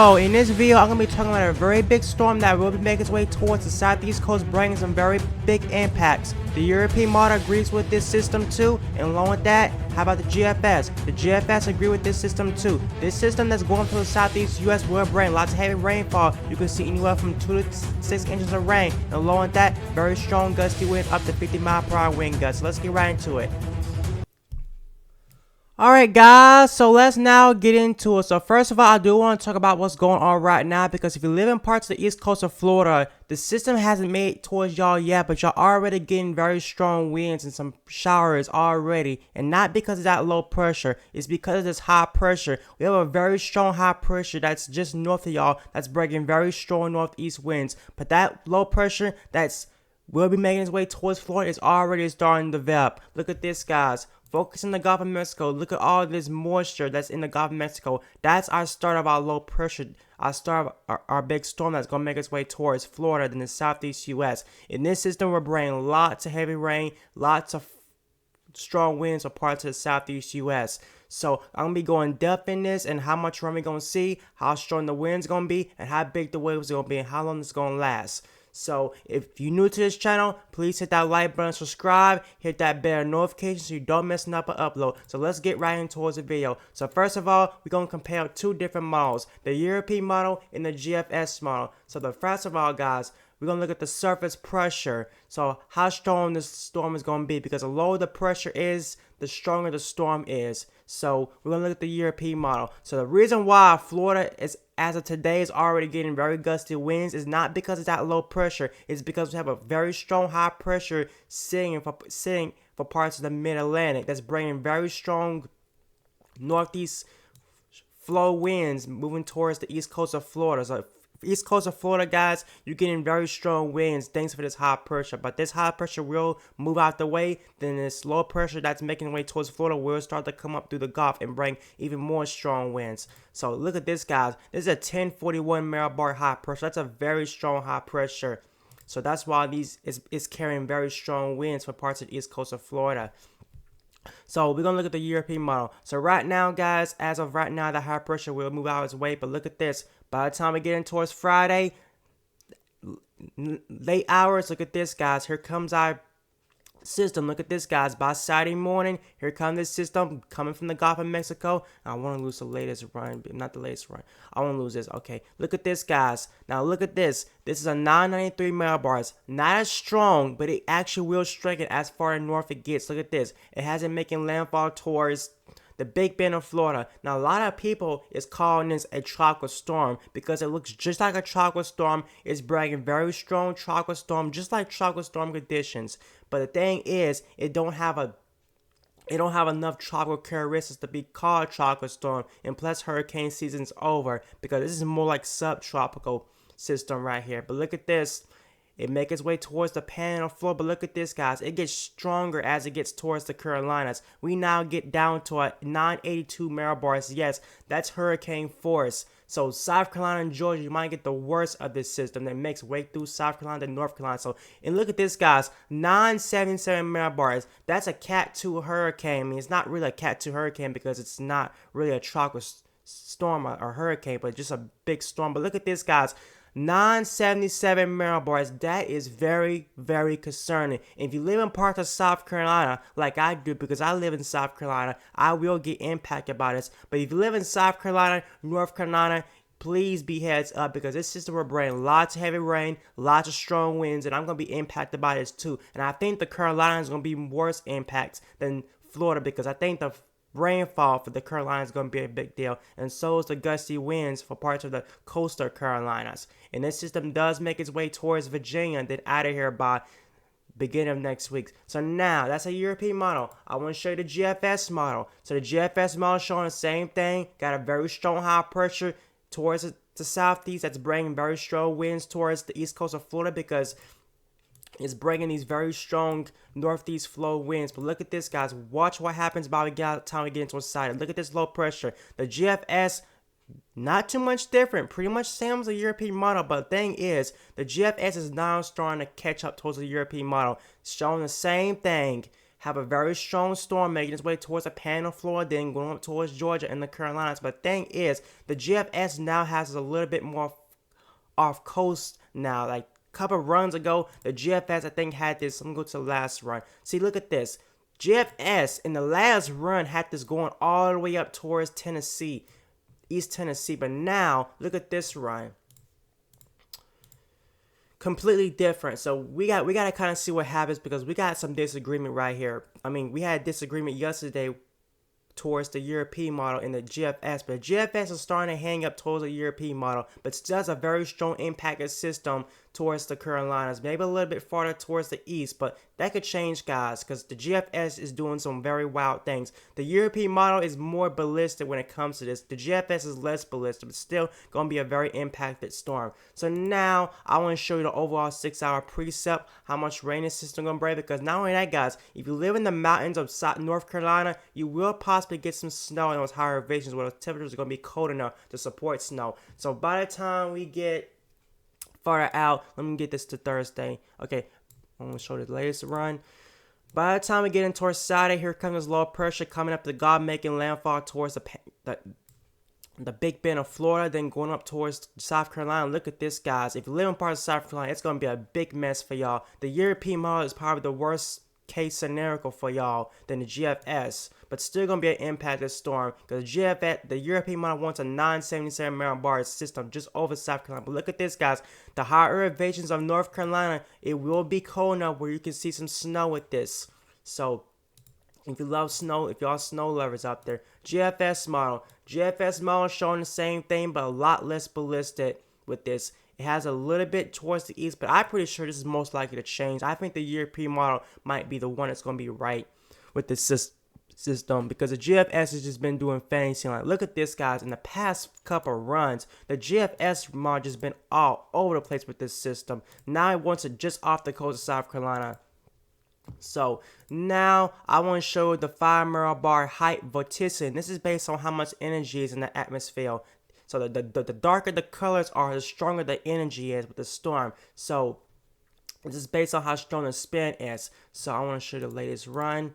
So in this video, I'm going to be talking about a very big storm that will be making its way towards the southeast coast, bringing some very big impacts. The European model agrees with this system too, and along with that, how about the GFS? The GFS agree with this system too. This system that's going to the southeast US will bring lots of heavy rainfall. You can see anywhere from 2 to 6 inches of rain, and along with that, very strong gusty wind up to 50-mile-per-hour wind gusts. So let's get right into it. Alright guys, so let's now get into it. So first of all, I do want to talk about what's going on right now, because if you live in parts of the east coast of Florida, the system hasn't made it towards y'all yet, but y'all already getting very strong winds and some showers already. And not because of that low pressure, it's because of this high pressure. We have a very strong high pressure that's just north of y'all that's bringing very strong northeast winds. But that low pressure that's will be making its way towards Florida is already starting to develop. Look at this, guys. Focus in the Gulf of Mexico. Look at all this moisture that's in the Gulf of Mexico. That's our start of our low pressure. Our start of our big storm that's going to make its way towards Florida in the southeast U.S. In this system, we're bringing lots of heavy rain, lots of strong winds for parts of the southeast U.S. So I'm going to be going depth in this and how much rain we're going to see, how strong the wind's going to be, and how big the waves are going to be, and how long it's going to last. So if you're new to this channel, please hit that like button, subscribe, hit that bell notification so you don't miss another upload. So let's get right into the video. So first of all, we're going to compare two different models, the European model and the GFS model. So first of all, guys, we're going to look at the surface pressure. So how strong this storm is going to be, because the lower the pressure is, the stronger the storm is. So we're going to look at the European model. So the reason why Florida is, as of today, is already getting very gusty winds is not because it's that low pressure. It's because we have a very strong high pressure sitting for parts of the mid-Atlantic that's bringing very strong northeast flow winds moving towards the east coast of Florida. So east coast of Florida, guys, you're getting very strong winds thanks for this high pressure. But this high pressure will move out the way. Then this low pressure that's making way towards Florida will start to come up through the Gulf and bring even more strong winds. So look at this, guys. This is a 1041 millibar high pressure. That's a very strong high pressure. So that's why these is carrying very strong winds for parts of the east coast of Florida. So we're going to look at the European model. So right now, guys, as of right now, the high pressure will move out its way. But look at this. By the time we get in towards Friday, late hours, look at this, guys. Here comes our system. Look at this, guys. By Saturday morning, here comes this system coming from the Gulf of Mexico. I want to lose the latest run, but not the latest run. I want to lose this. Okay, look at this, guys. Now look at this. This is a 993 millibars. Not as strong, but it actually will strike it as far north it gets. Look at this. It hasn't making landfall towards the Big Bend of Florida. Now, a lot of people is calling this a tropical storm because it looks just like a tropical storm. It's bringing very strong tropical storm, just like tropical storm conditions. But the thing is, it don't have enough tropical characteristics to be called tropical storm. And plus, hurricane season's over, because this is more like subtropical system right here. But look at this. It makes its way towards the Panhandle floor, but look at this, guys. It gets stronger as it gets towards the Carolinas. We now get down to a 982 millibars. Yes, that's hurricane force. So South Carolina and Georgia, you might get the worst of this system that makes way through South Carolina to North Carolina. So, and look at this, guys, 977 millibars. That's a Cat 2 hurricane. I mean, it's not really a Cat 2 hurricane because it's not really a tropical storm or hurricane, but just a big storm. But look at this, guys. 977 millibars. That is very, very concerning. If you live in parts of South Carolina, like I do, because I live in South Carolina, I will get impacted by this. But if you live in South Carolina, North Carolina, please be heads up, because this system will bring lots of heavy rain, lots of strong winds, and I'm going to be impacted by this too. And I think the Carolina is going to be worse impacts than Florida, because I think the rainfall for the Carolinas is going to be a big deal, and so is the gusty winds for parts of the coastal Carolinas. And this system does make its way towards Virginia and then out of here by beginning of next week. So now, that's a European model. I want to show you the GFS model. So the GFS model is showing the same thing. Got a very strong high pressure towards the southeast that's bringing very strong winds towards the east coast of Florida, because it's bringing these very strong northeast flow winds. But look at this, guys. Watch what happens by the time we get into the side. Look at this low pressure. The GFS, not too much different. Pretty much same as the European model. But the thing is, the GFS is now starting to catch up towards the European model. Showing the same thing. have a very strong storm making its way towards the Panhandle, Florida, then going up towards Georgia and the Carolinas. But the thing is, the GFS now has a little bit more off coast now. Like a couple runs ago, the GFS I think had this. I'm gonna go to the last run. See, look at this. GFS in the last run had this going all the way up towards Tennessee, East Tennessee. But now look at this run. Completely different. So we got to kind of see what happens, because we got some disagreement right here. I mean, we had disagreement yesterday towards the European model in the GFS, but GFS is starting to hang up towards the European model, but still has a very strong impacted system towards the Carolinas, maybe a little bit farther towards the east, but that could change, guys, because the GFS is doing some very wild things. The European model is more ballistic when it comes to this. The GFS is less ballistic, but still going to be a very impacted storm. So now I want to show you the overall 6-hour precept, how much rain this system going to bring, because not only that, guys, if you live in the mountains of South North Carolina, you will possibly get some snow in those higher elevations where the temperatures are going to be cold enough to support snow. So by the time we get farther out, let me get this to Thursday. Okay, I'm going to show the latest run. By the time we get into towards Saturday, here comes this low pressure coming up the God making landfall towards the Big Bend of Florida, then going up towards South Carolina. Look at this, guys. If you live in parts of South Carolina, it's going to be a big mess for y'all. The European model is probably the worst case scenario for y'all than the GFS, but still gonna be an impacted storm, because the European model wants a 977 millibar system just over South Carolina. But look at this, guys. The higher elevations of North Carolina, it will be cold enough where you can see some snow with this. So if you love snow, if y'all snow lovers out there, GFS model showing the same thing, but a lot less ballistic with this. It has a little bit towards the east, but I'm pretty sure this is most likely to change. I think the European model might be the one that's going to be right with this system, because the GFS has just been doing fancy. Like, look at this, guys. In the past couple runs, the GFS model just been all over the place with this system. Now it wants it just off the coast of South Carolina. So now I want to show the 5 millibar height vorticity. This is based on how much energy is in the atmosphere. So the darker the colors are, the stronger the energy is with the storm. So this is based on how strong the spin is. So I want to show you the latest run.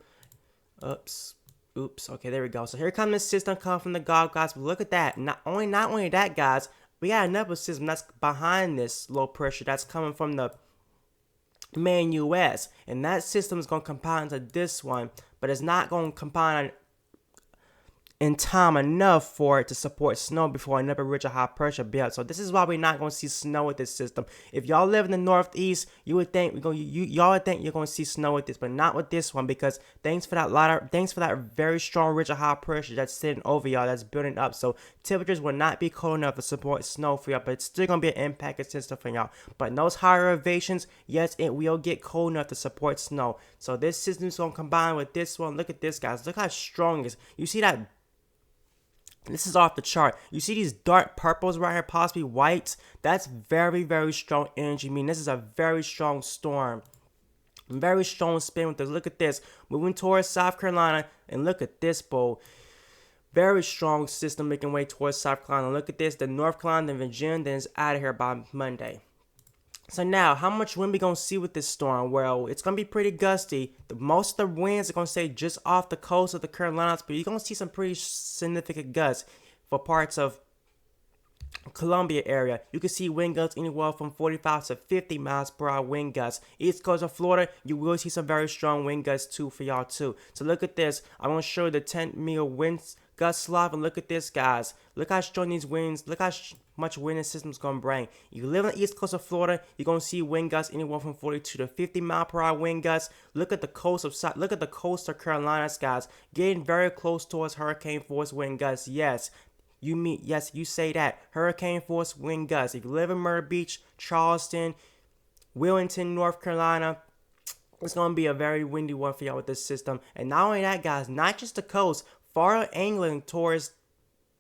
Oops. Okay, there we go. So here comes the system coming from the God, guys. But look at that. Not only that, guys, we got another system that's behind this low pressure that's coming from the main U.S. And that system is going to combine to this one, but it's not going to combine in time enough for it to support snow before another ridge of high pressure builds. So this is why we're not going to see snow with this system. If y'all live in the Northeast, you would think y'all would think you're going to see snow with this, but not with this one, because thanks for that very strong ridge of high pressure that's sitting over y'all, that's building up. So temperatures will not be cold enough to support snow for y'all, but it's still going to be an impacted system for y'all. But in those higher elevations, yes, it will get cold enough to support snow. So this system is going to combine with this one. Look at this, guys. Look how strong it is. You see that? This is off the chart. You see these dark purples right here, possibly whites? That's very, very strong energy. I mean, this is a very strong storm. Very strong spin with this. Look at this. Moving towards South Carolina. And look at this, bowl. Very strong system making way towards South Carolina. Look at this. The North Carolina, then Virginia, then it's out of here by Monday. So now, how much wind we going to see with this storm? Well, it's going to be pretty gusty. Most of the winds are going to stay just off the coast of the Carolinas, but you're going to see some pretty significant gusts for parts of Columbia area. You can see wind gusts anywhere from 45 to 50 miles per hour wind gusts. East coast of Florida, you will see some very strong wind gusts too for y'all too. So look at this. I'm going to show you the 10 mil winds gust slide, and look at this, guys. Look how strong these winds, look how much wind this system's gonna bring. If you live on the east coast of Florida, you're gonna see wind gusts anywhere from 42 to 50 mile per hour wind gusts. Look at the coast of Carolinas, guys, getting very close towards hurricane force wind gusts. Yes, you say that, hurricane force wind gusts. If you live in Myrtle Beach, Charleston, Wilmington, North Carolina, it's gonna be a very windy one for y'all with this system. And not only that, guys, not just the coast, far angling towards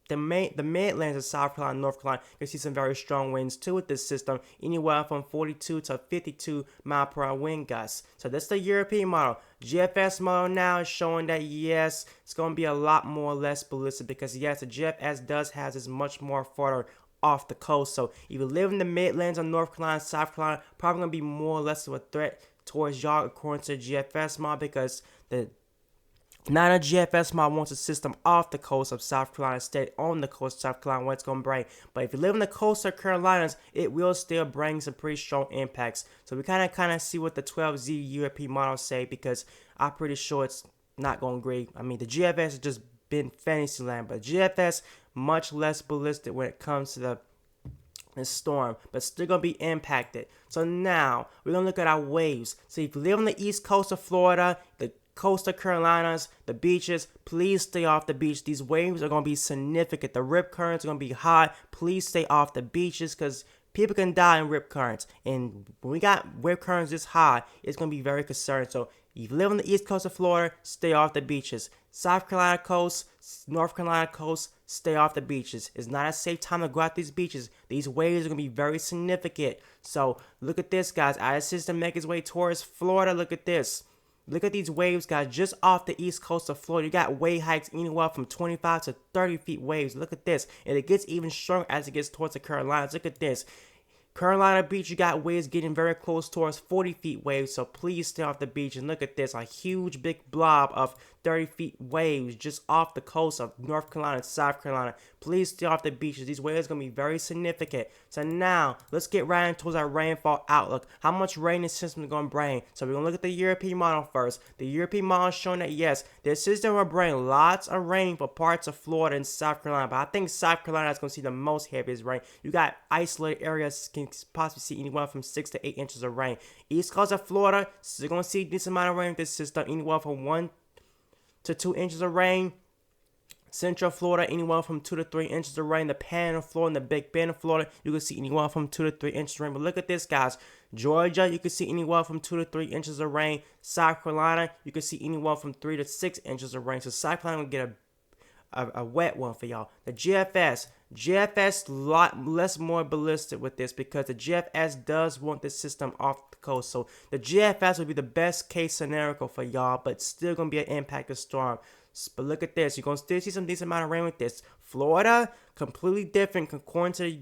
the Midlands of South Carolina, North Carolina, you can see some very strong winds too with this system, anywhere from 42 to 52 mile per hour wind gusts. So that's the European model. GFS model now is showing that yes, it's going to be a lot more less ballistic, because yes, the GFS does have this much more further off the coast. So if you live in the Midlands of North Carolina, South Carolina, probably going to be more or less of a threat towards y'all according to the GFS mod, because the now the GFS mod wants a system off the coast of South Carolina State, on the coast of South Carolina, what it's going to bring. But if you live in the coast of Carolinas, it will still bring some pretty strong impacts. So we kind of see what the 12Z UAP models say, because I'm pretty sure it's not going to agree. I mean, the GFS has just been fantasy land, but GFS much less ballistic when it comes to the storm, but still gonna be impacted. So now we're gonna look at our waves. So if you live on the east coast of Florida, the coast of Carolinas, the beaches, please stay off the beach. These waves are gonna be significant. The rip currents are gonna be high. Please stay off the beaches, because people can die in rip currents, and when we got rip currents this high, it's gonna be very concerning. So if you live on the east coast of Florida, stay off the beaches. South Carolina coast, North Carolina coast, stay off the beaches. It's not a safe time to go out these beaches. These waves are going to be very significant. So look at this, guys. As the system makes its way towards Florida, look at this. Look at these waves, guys, just off the east coast of Florida. You got wave heights anywhere from 25 to 30 feet waves. Look at this. And it gets even stronger as it gets towards the Carolinas. Look at this. Carolina Beach, you got waves getting very close towards 40 feet waves, so please stay off the beach. And look at this, a huge big blob of 30 feet waves just off the coast of North Carolina and South Carolina. Please stay off the beaches. These waves are going to be very significant. So now, let's get right into our rainfall outlook. How much rain this system is going to bring. So we're going to look at the European model first. The European model is showing that, yes, this system will bring lots of rain for parts of Florida and South Carolina. But I think South Carolina is going to see the most heaviest rain. You got isolated areas can possibly see anywhere from 6 to 8 inches of rain. East coast of Florida, so you're going to see this amount of rain with this system, anywhere from 1 to 2 inches of rain. Central Florida, anywhere from 2 to 3 inches of rain. The Panhandle of Florida and the Big Bend of Florida, you can see anywhere from 2 to 3 inches of rain. But look at this, guys. Georgia, you can see anywhere from 2 to 3 inches of rain. South Carolina, you can see anywhere from 3 to 6 inches of rain. So South Carolina will get a wet one for y'all. The GFS lot less more ballistic with this, because the GFS does want this system off the coast. So the GFS would be the best case scenario for y'all, but still gonna be an impacted storm. But look at this, you're gonna still see some decent amount of rain with this. Florida, completely different according to the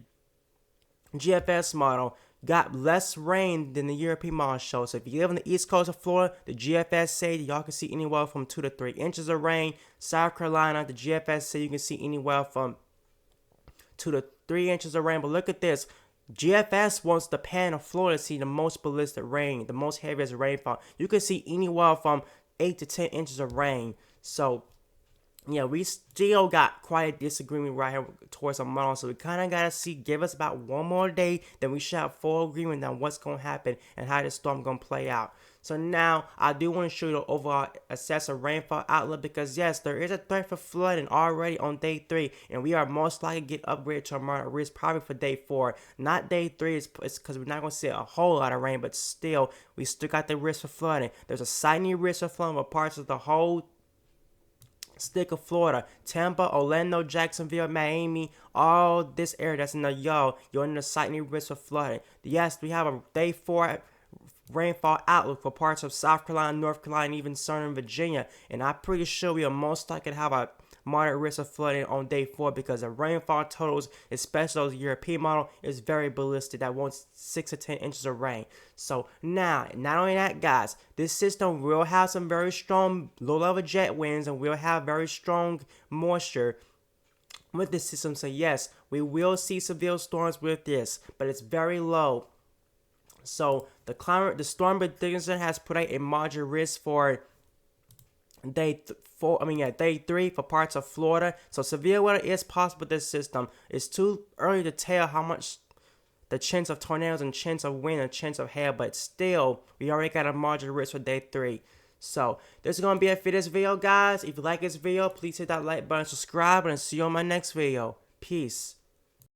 GFS model. Got less rain than the European model shows. So if you live on the east coast of Florida, the GFS say y'all can see anywhere from 2 to 3 inches of rain. South Carolina, the GFS say you can see anywhere from 2 to 3 inches of rain. But look at this. GFS wants the Panhandle of Florida to see the most ballistic rain, the most heaviest rainfall. You can see anywhere from 8 to 10 inches of rain. So yeah, we still got quite a disagreement right here towards our model. So we kind of got to see, give us about one more day, then we should have full agreement on what's going to happen and how this storm going to play out. So now, I do want to show you the overall assess of rainfall outlook, because yes, there is a threat for flooding already on day 3, and we are most likely to get upgraded to a moderate risk probably for day 4. Not day 3, it's because we're not going to see a whole lot of rain, but still, we still got the risk for flooding. There's a slightly risk of flooding for parts of the whole stick of Florida, Tampa, Orlando, Jacksonville, Miami, all this area that's in the Yall, you're in the slightly risk of flooding. Yes, we have a day 4 rainfall outlook for parts of South Carolina, North Carolina, and even southern Virginia, and I'm pretty sure we are most likely to have a moderate risk of flooding on day 4, because the rainfall totals, especially those European model, is very ballistic. That wants 6 to 10 inches of rain. So now, not only that, guys, this system will have some very strong low-level jet winds, and will have very strong moisture with this system. So yes, we will see severe storms with this, but it's very low. So the storm prediction has put out a moderate risk for day 3 for parts of Florida. So severe weather is possible with this system. It's too early to tell how much the chance of tornadoes and chance of wind and chance of hail, but still, we already got a moderate risk for day 3. So this is going to be it for this video, guys. If you like this video, please hit that like button, subscribe, and see you on my next video. Peace.